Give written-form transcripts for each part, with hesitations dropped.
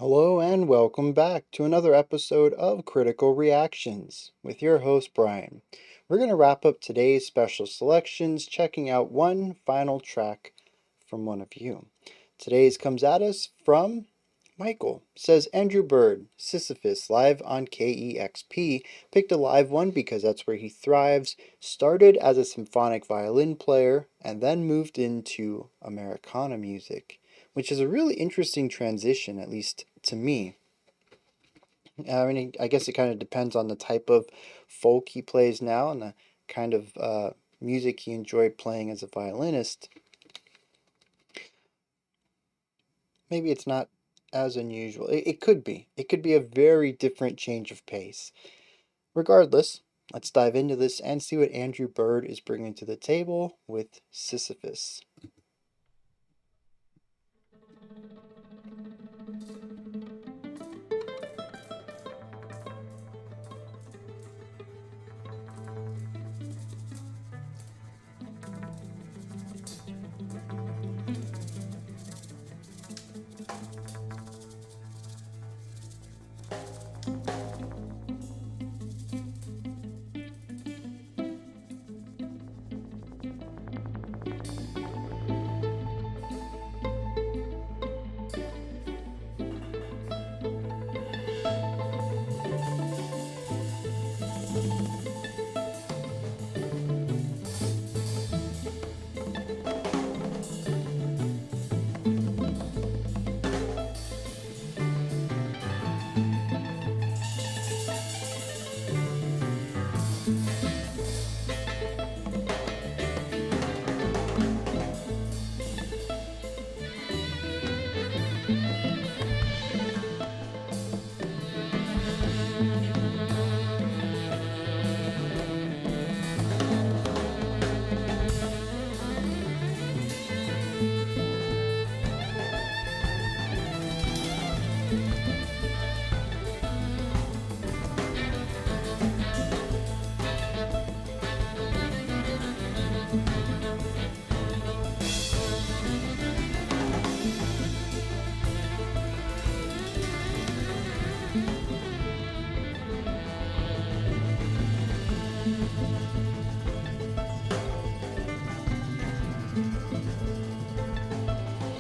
Hello and welcome back to another episode of Critical Reactions with your host Brian. We're going to wrap up today's special selections, checking out one final track from one of you. Today's comes at us from Michael. Says Andrew Bird, Sisyphus, live on KEXP. Picked a live one because that's where he thrives. Started as a symphonic violin player and then moved into americana music, which is a really interesting transition, at least to me. I mean, I guess it kind of depends on the type of folk he plays now and the kind of music he enjoyed playing as a violinist. Maybe it's not as unusual. It could be. It could be a very different change of pace. Regardless, let's dive into this and see what Andrew Bird is bringing to the table with Sisyphus.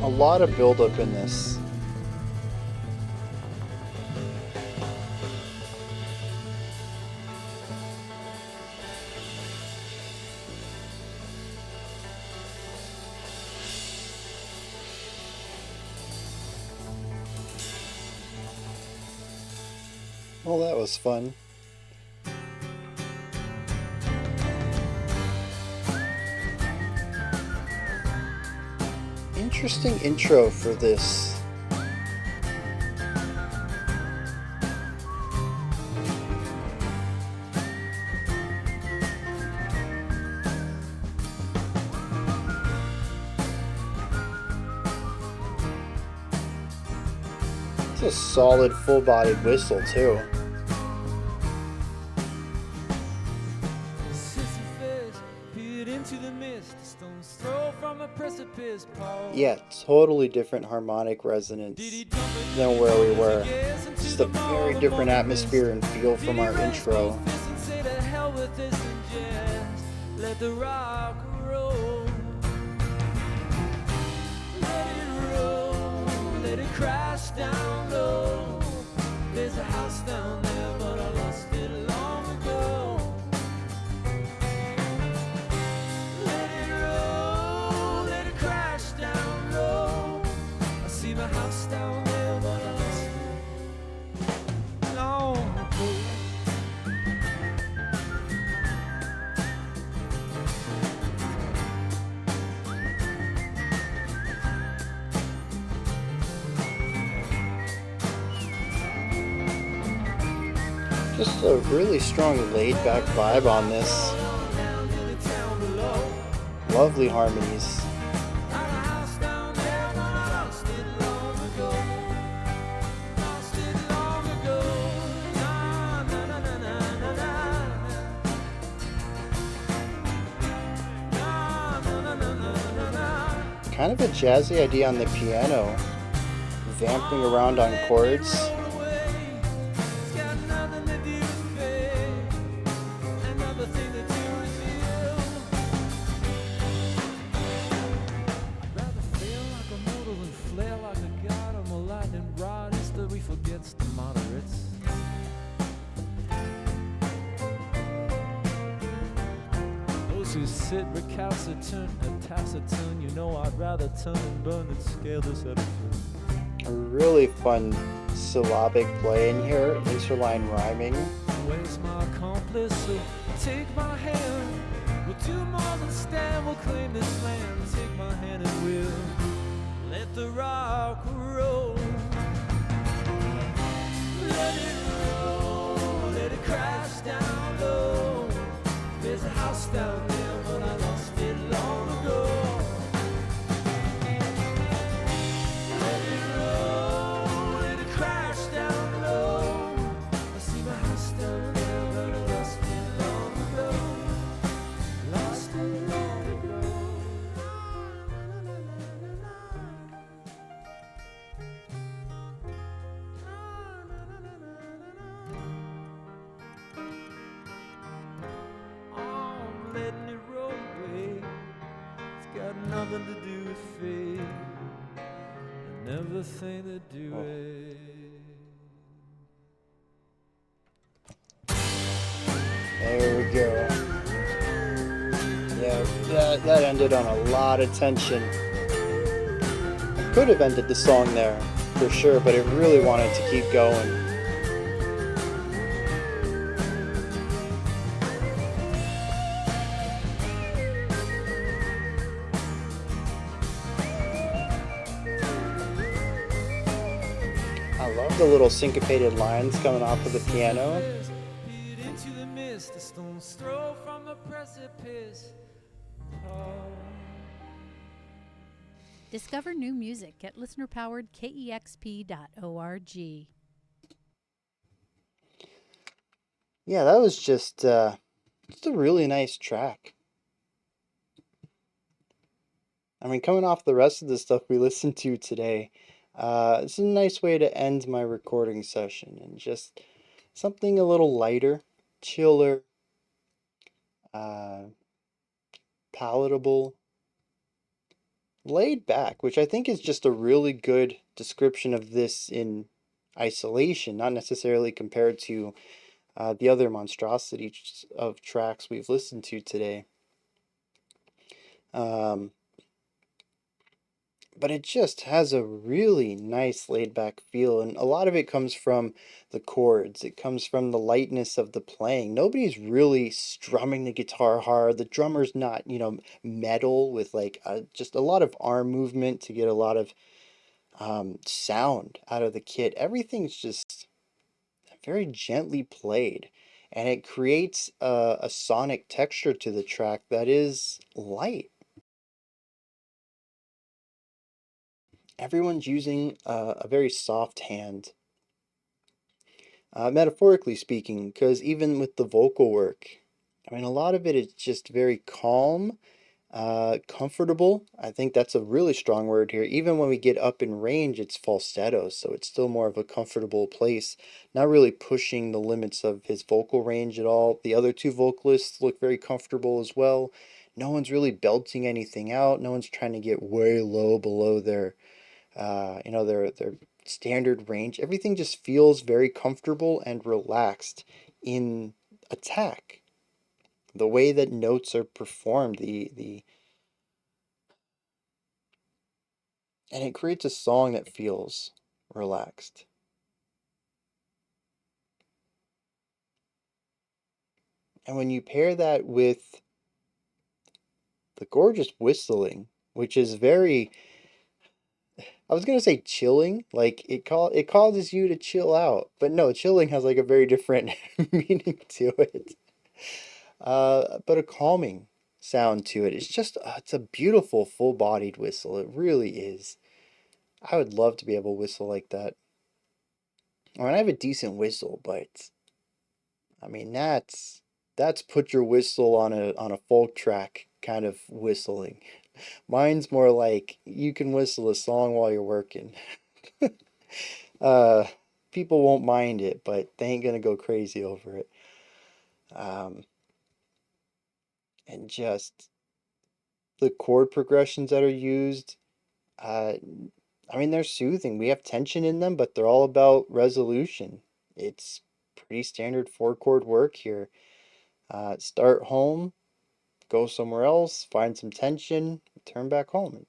A lot of buildup in this. Well, that was fun. Interesting intro for this. It's a solid full-bodied whistle too. Yeah, totally different harmonic resonance than where we were. Just a very different atmosphere and feel from our intro. Let the rock roll. Let it roll. Let it crash down low. There's a house down there, but I lost it long ago. Let it roll. Let it crash down low. I see my house down there, but I lost it long ago. Just a really strong laid-back vibe on this. Lovely harmonies. Kind of a jazzy idea on the piano. vamping around on chords. Who sit recalcitrant and taciturn, you know I'd rather turn and burn than scale this edifice. A really fun syllabic play in here, interline rhyming. Where's my accomplice? So take my hand. We'll do more than stand. We'll claim this land. Take my hand and we'll let the rock roll. Let it roll. Let it crash down low. There's a house down there, but I lost it long ago. Let it roll. Let it crash down low. I see my house down there, but I lost it long ago. Lost it long ago. I'm letting it roll away. It's got nothing to do with fate and everything to do with. There we go. Yeah, that ended on a lot of tension. I could have ended the song there, for sure, but it really wanted to keep going. I love the little syncopated lines coming off of the piano. Peered into the mist, a stone's throw from the precipice. Discover new music at listener-powered KEXP.org. Yeah, that was just a really nice track. I mean, coming off the rest of the stuff we listened to today, it's a nice way to end my recording session and just something a little lighter, chiller, uh, palatable, laid back, which I think is just a really good description of this in isolation, not necessarily compared to the other monstrosities of tracks we've listened to today. But it just has a really nice laid back feel, and a lot of it comes from the chords. It comes from the lightness of the playing. Nobody's really strumming the guitar hard. The drummer's not, metal with like just a lot of arm movement to get a lot of sound out of the kit. Everything's just very gently played, and it creates a sonic texture to the track that is light. Everyone's using a very soft hand, metaphorically speaking, because even with the vocal work, I mean, a lot of it is just very calm, comfortable. I think that's a really strong word here. Even when we get up in range, it's falsetto, so it's still more of a comfortable place, not really pushing the limits of his vocal range at all. The other two vocalists look very comfortable as well. No one's really belting anything out. No one's trying to get way low below their their standard range. Everything just feels very comfortable and relaxed in attack. The way that notes are performed, and it creates a song that feels relaxed. And when you pair that with the gorgeous whistling, which is very, I was gonna say chilling, like it causes you to chill out, but no, chilling has like a very different meaning to it. But a calming sound to it. It's just, it's a beautiful full-bodied whistle. It really is. I would love to be able to whistle like that. I mean, I have a decent whistle, but I mean that's put your whistle on a folk track kind of whistling. Mine's more like you can whistle a song while you're working. Uh, People won't mind it, but they ain't gonna go crazy over it. Um, and just the chord progressions that are used, uh, I mean, they're soothing. We have tension in them, but they're all about resolution. It's pretty standard four chord work here. Start home, go somewhere else, find some tension, turn back home.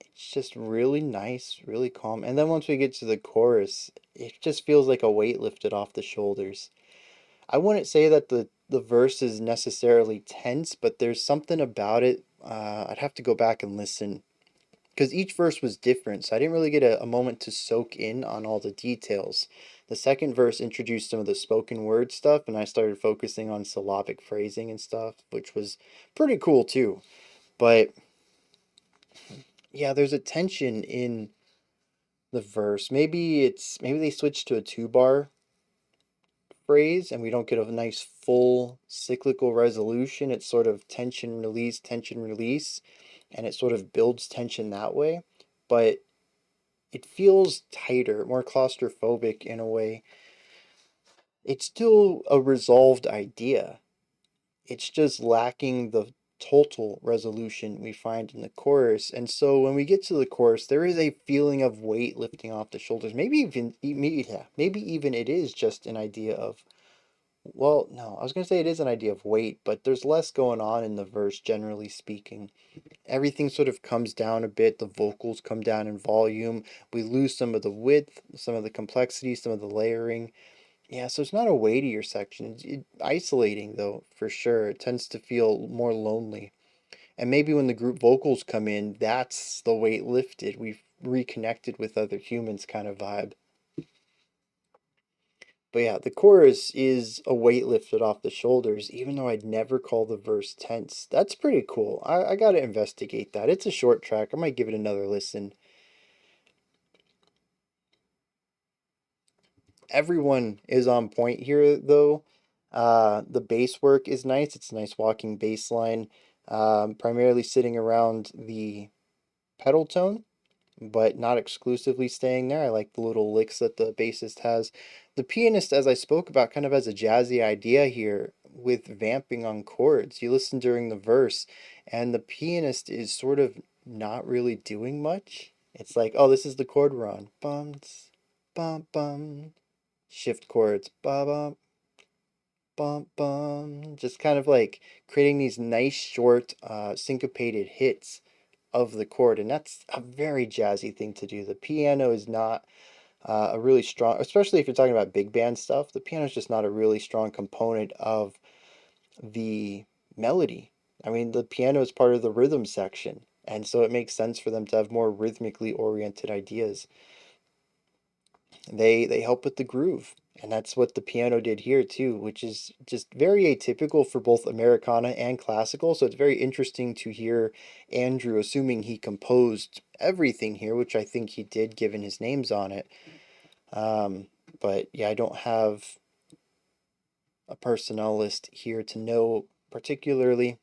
It's just really nice, really calm. And then once we get to the chorus, it just feels like a weight lifted off the shoulders. I wouldn't say that the verse is necessarily tense, but there's something about it. I'd have to go back and listen because each verse was different, so I didn't really get a moment to soak in on all the details. The second verse introduced some of the spoken word stuff, and I started focusing on syllabic phrasing and stuff, which was pretty cool too. But yeah, there's a tension in the verse. Maybe they switched to a two bar phrase and we don't get a nice full cyclical resolution. It's sort of tension release, and it sort of builds tension that way. But it feels tighter, more claustrophobic in a way. It's still a resolved idea. It's just lacking the total resolution we find in the chorus. And so when we get to the chorus, there is a feeling of weight lifting off the shoulders. Maybe even it is just an idea of, well, no, I was going to say it is an idea of weight, but there's less going on in the verse, generally speaking. Everything sort of comes down a bit. The vocals come down in volume. We lose some of the width, some of the complexity, some of the layering. Yeah, so it's not a weightier section. Isolating, though, for sure. It tends to feel more lonely. And maybe when the group vocals come in, that's the weight lifted. We've reconnected with other humans kind of vibe. But yeah, the chorus is a weight lifted off the shoulders, even though I'd never call the verse tense. That's pretty cool. I gotta investigate that. It's a short track. I might give it another listen. Everyone is on point here, though. The bass work is nice. It's a nice walking bass line, primarily sitting around the pedal tone, but not exclusively staying there. I like the little licks that the bassist has. The pianist, as I spoke about, kind of has a jazzy idea here with vamping on chords. You listen during the verse, and the pianist is sort of not really doing much. It's like, oh, this is the chord we're on. Bum, bum, bum. Shift chords. Ba bum, bum, bum. Just kind of like creating these nice short syncopated hits of the chord, and that's a very jazzy thing to do. The piano is not a really strong, especially if you're talking about big band stuff. The piano is just not a really strong component of the melody. I mean, the piano is part of the rhythm section, and so it makes sense for them to have more rhythmically oriented ideas. They help with the groove, and that's what the piano did here too, which is just very atypical for both Americana and classical. So it's very interesting to hear Andrew, assuming he composed everything here, which I think he did given his names on it. Um, but yeah, I don't have a personnel list here to know particularly.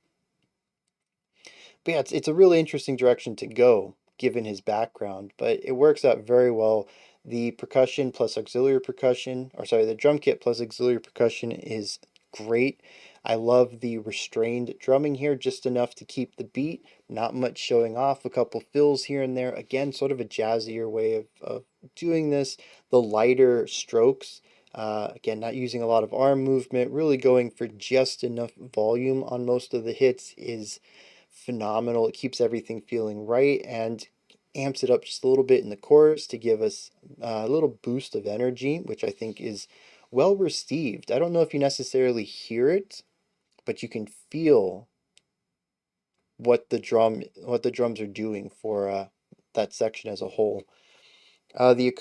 But yeah, it's a really interesting direction to go given his background, but it works out very well. The percussion plus auxiliary percussion, or sorry, the drum kit plus auxiliary percussion is great. I love the restrained drumming here, just enough to keep the beat, not much showing off, a couple fills here and there. Again, sort of a jazzier way of doing this. The lighter strokes, again, not using a lot of arm movement, really going for just enough volume on most of the hits is phenomenal. It keeps everything feeling right and amps it up just a little bit in the chorus to give us a little boost of energy, which I think is well received. I don't know if you necessarily hear it, but you can feel what the drums are doing for that section as a whole. The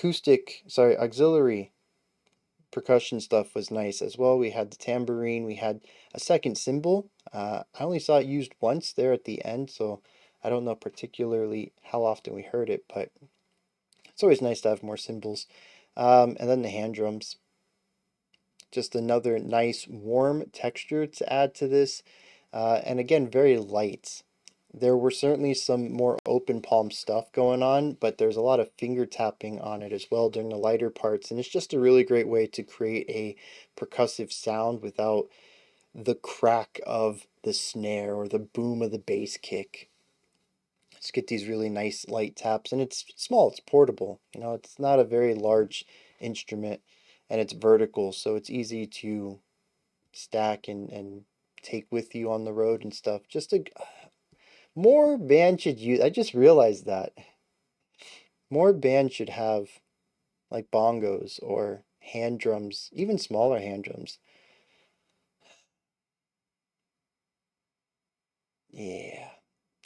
auxiliary percussion stuff was nice as well. We had the tambourine, we had a second cymbal. I only saw it used once there at the end, so I don't know particularly how often we heard it, but it's always nice to have more cymbals. And then the hand drums, just another nice warm texture to add to this. And again, very light. There were certainly some more open palm stuff going on, but there's a lot of finger tapping on it as well during the lighter parts, and it's just a really great way to create a percussive sound without the crack of the snare or the boom of the bass kick. Just get these really nice light taps, and it's small, it's portable. It's not a very large instrument, and it's vertical, so it's easy to stack and take with you on the road and stuff. Just a more bands should use. I just realized that more bands should have like bongos or hand drums, even smaller hand drums. Yeah,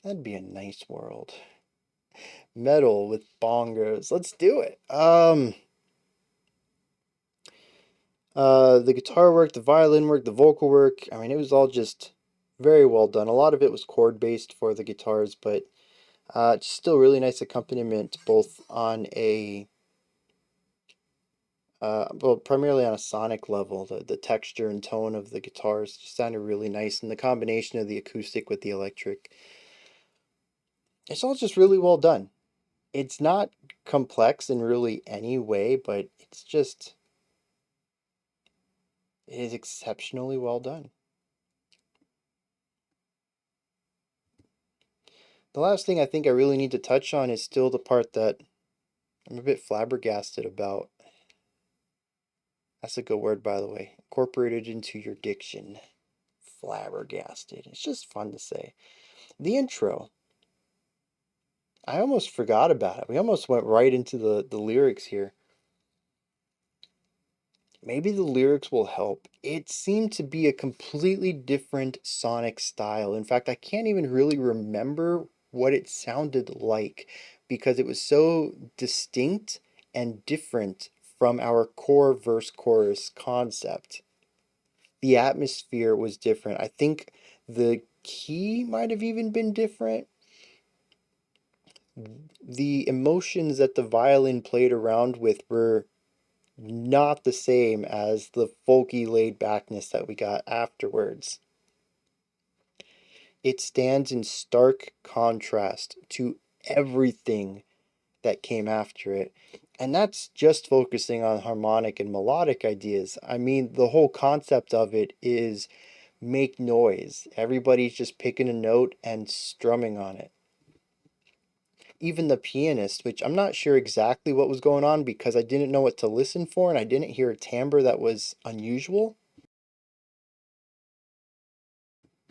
that'd be a nice world. Metal with bongos. Let's do it. The guitar work, the violin work, the vocal work. I mean, it was all just very well done. A lot of it was chord based for the guitars, but it's still really nice accompaniment, both on a well, primarily on a sonic level. The texture and tone of the guitars just sounded really nice, and the combination of the acoustic with the electric. It's all just really well done. It's not complex in really any way, but it is exceptionally well done. The last thing I think I really need to touch on is still the part that I'm a bit flabbergasted about. That's a good word, by the way. Incorporate it into your diction. Flabbergasted. It's just fun to say. The intro. I almost forgot about it. We almost went right into the lyrics here. Maybe the lyrics will help. It seemed to be a completely different sonic style. In fact, I can't even really remember what it sounded like because it was so distinct and different from our core verse chorus concept. The atmosphere was different. I think the key might have even been different. The emotions that the violin played around with were not the same as the folky laid backness that we got afterwards. It stands in stark contrast to everything that came after it. And that's just focusing on harmonic and melodic ideas. I mean, the whole concept of it is make noise. Everybody's just picking a note and strumming on it. Even the pianist, which I'm not sure exactly what was going on because I didn't know what to listen for and I didn't hear a timbre that was unusual.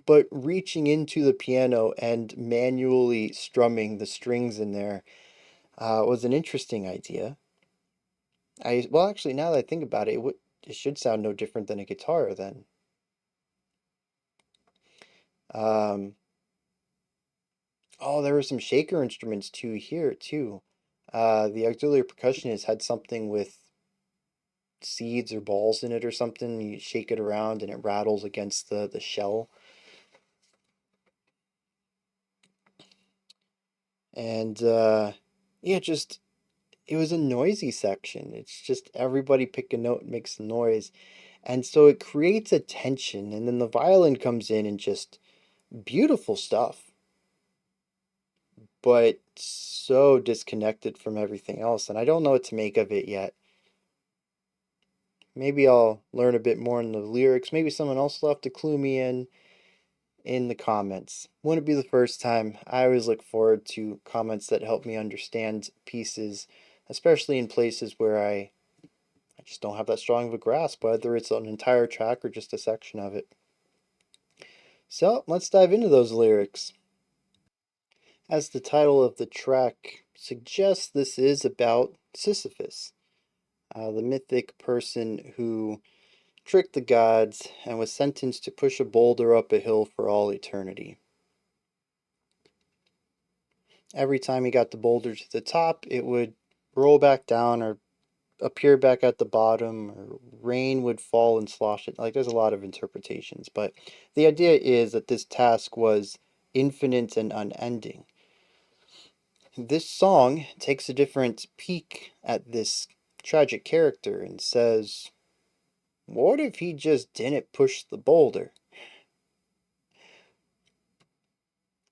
But reaching into the piano and manually strumming the strings in there was an interesting idea. Well, actually, now that I think about it, it should sound no different than a guitar then. Um, oh, there were some shaker instruments too here too. The auxiliary percussionist had something with seeds or balls in it or something. You shake it around and it rattles against the shell. And yeah, just it was a noisy section. It's just everybody pick a note and makes a noise. And so it creates a tension. And then the violin comes in and just beautiful stuff, but so disconnected from everything else. And I don't know what to make of it yet. Maybe I'll learn a bit more in the lyrics. Maybe someone else will have to clue me in the comments. Wouldn't be the first time. I always look forward to comments that help me understand pieces, especially in places where I just don't have that strong of a grasp, whether it's an entire track or just a section of it. So let's dive into those lyrics. As the title of the track suggests, this is about Sisyphus, the mythic person who tricked the gods and was sentenced to push a boulder up a hill for all eternity. Every time he got the boulder to the top, it would roll back down or appear back at the bottom, or rain would fall and slosh it. Like, there's a lot of interpretations, but the idea is that this task was infinite and unending. This song takes a different peek at this tragic character and says, what if he just didn't push the boulder?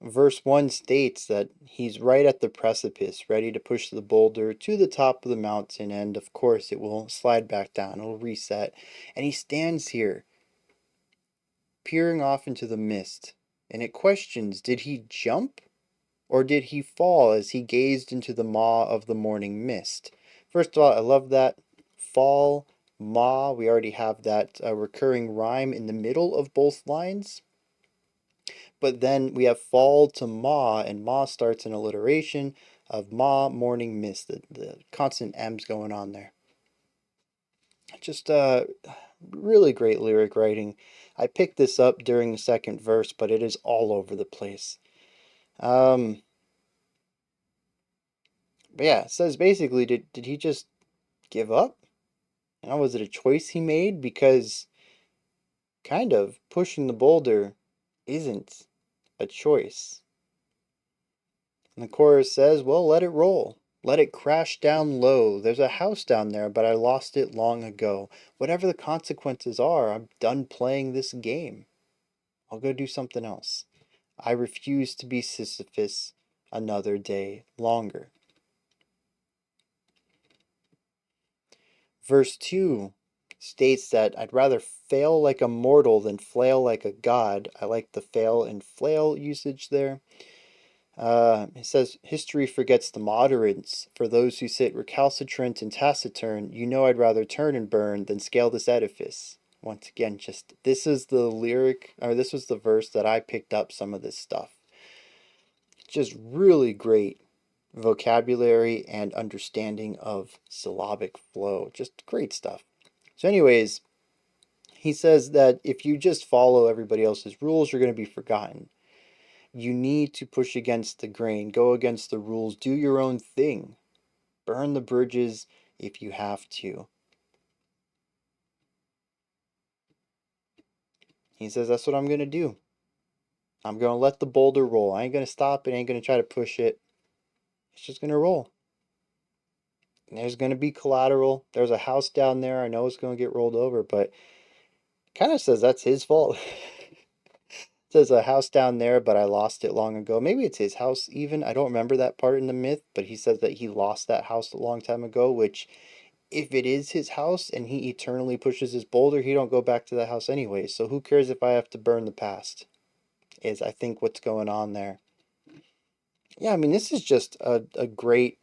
Verse 1 states that he's right at the precipice, ready to push the boulder to the top of the mountain, and of course it will slide back down, it'll reset. And he stands here, peering off into the mist, and it questions, did he jump or did he fall as he gazed into the maw of the morning mist? First of all, I love that. Fall, maw, we already have that recurring rhyme in the middle of both lines. But then we have fall to maw, and maw starts an alliteration of maw, morning mist. The constant M's going on there. Just really great lyric writing. I picked this up during the second verse, but it is all over the place. Um, but yeah, it says basically, did he just give up? Was it a choice he made? Because kind of pushing the boulder isn't a choice. And the chorus says, well, let it roll. Let it crash down low. There's a house down there, but I lost it long ago. Whatever the consequences are, I'm done playing this game. I'll go do something else. I refuse to be Sisyphus another day longer. Verse 2 states that I'd rather fail like a mortal than flail like a god. I like the fail and flail usage there. It says, history forgets the moderates. For those who sit recalcitrant and taciturn, you know I'd rather turn and burn than scale this edifice. Once again, just this is the lyric, or this was the verse that I picked up some of this stuff. Just really great vocabulary and understanding of syllabic flow. Just great stuff. So, anyways, he says that if you just follow everybody else's rules, you're going to be forgotten. You need to push against the grain, go against the rules, do your own thing. Burn the bridges if you have to. He says, that's what I'm going to do. I'm going to let the boulder roll. I ain't going to stop it, I ain't going to try to push it. It's just going to roll. And there's going to be collateral. There's a house down there. I know it's going to get rolled over, but kind of says that's his fault. Says a house down there, but I lost it long ago. Maybe it's his house even. I don't remember that part in the myth, but he says that he lost that house a long time ago, which if it is his house and he eternally pushes his boulder, he don't go back to that house anyway. So who cares if I have to burn the past? Is I think what's going on there. Yeah, I mean this is just a great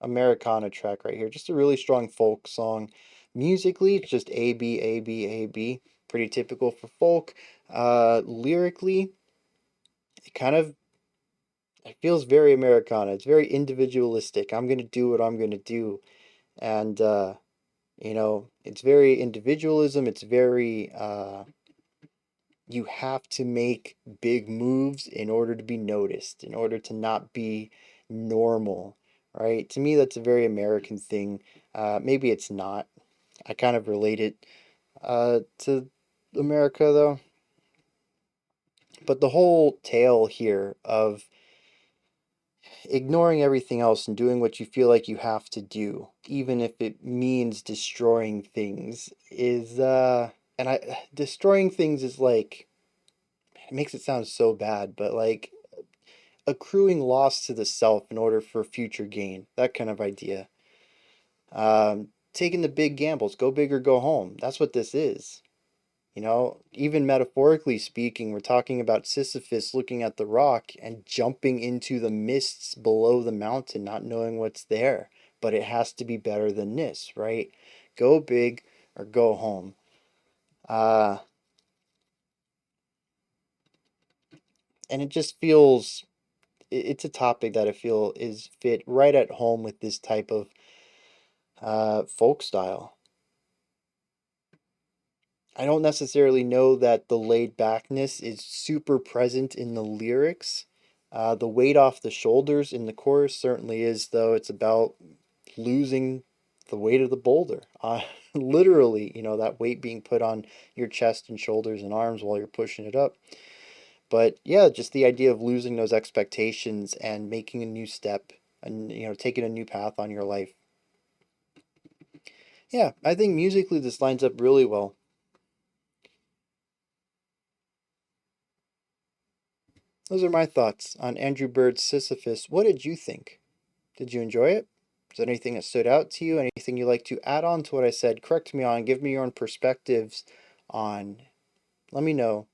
Americana track right here. Just a really strong folk song. Musically, it's just A B A B A B. Pretty typical for folk. Lyrically, it feels very Americana. It's very individualistic. I'm gonna do what I'm gonna do, and it's very individualism. It's very you have to make big moves in order to be noticed, in order to not be normal, right? To me, that's a very American thing. Maybe it's not. I kind of relate it to America though. But the whole tale here of ignoring everything else and doing what you feel like you have to do, even if it means destroying things, is and I destroying things is like it makes it sound so bad, but like accruing loss to the self in order for future gain, that kind of idea. Taking the big gambles, go big or go home. That's what this is. Even metaphorically speaking, we're talking about Sisyphus looking at the rock and jumping into the mists below the mountain, not knowing what's there. But it has to be better than this, right? Go big or go home. Uh, and it just feels, it's a topic that I feel is fit right at home with this type of folk style. I don't necessarily know that the laid backness is super present in the lyrics. The weight off the shoulders in the chorus certainly is, though. It's about losing the weight of the boulder. Literally, that weight being put on your chest and shoulders and arms while you're pushing it up. But yeah, just the idea of losing those expectations and making a new step and, taking a new path on your life. Yeah, I think musically this lines up really well. Those are my thoughts on Andrew Bird's Sisyphus. What did you think? Did you enjoy it? Is there anything that stood out to you? Anything you'd like to add on to what I said? Correct me on, give me your own perspectives on. Let me know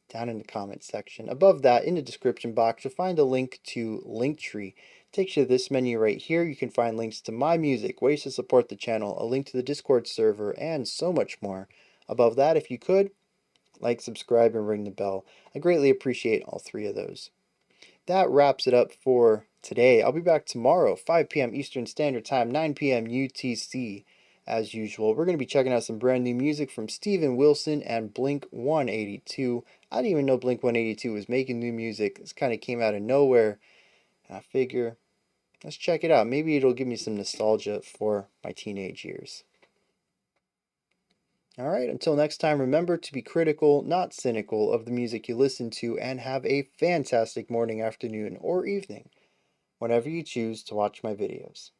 down in the comments section. Above that, in the description box, you'll find a link to Linktree. It takes you to this menu right here. You can find links to my music, ways to support the channel, a link to the Discord server, and so much more. Above that, if you could, like, subscribe, and ring the bell. I greatly appreciate all three of those. That wraps it up for today. I'll be back tomorrow, 5 p.m. Eastern Standard Time, 9 p.m. UTC. As usual, we're going to be checking out some brand new music from Steven Wilson and Blink 182. I didn't even know Blink 182 was making new music. This kind of came out of nowhere. And I figure, let's check it out. Maybe it'll give me some nostalgia for my teenage years. All right, until next time, remember to be critical, not cynical, of the music you listen to, and have a fantastic morning, afternoon, or evening whenever you choose to watch my videos.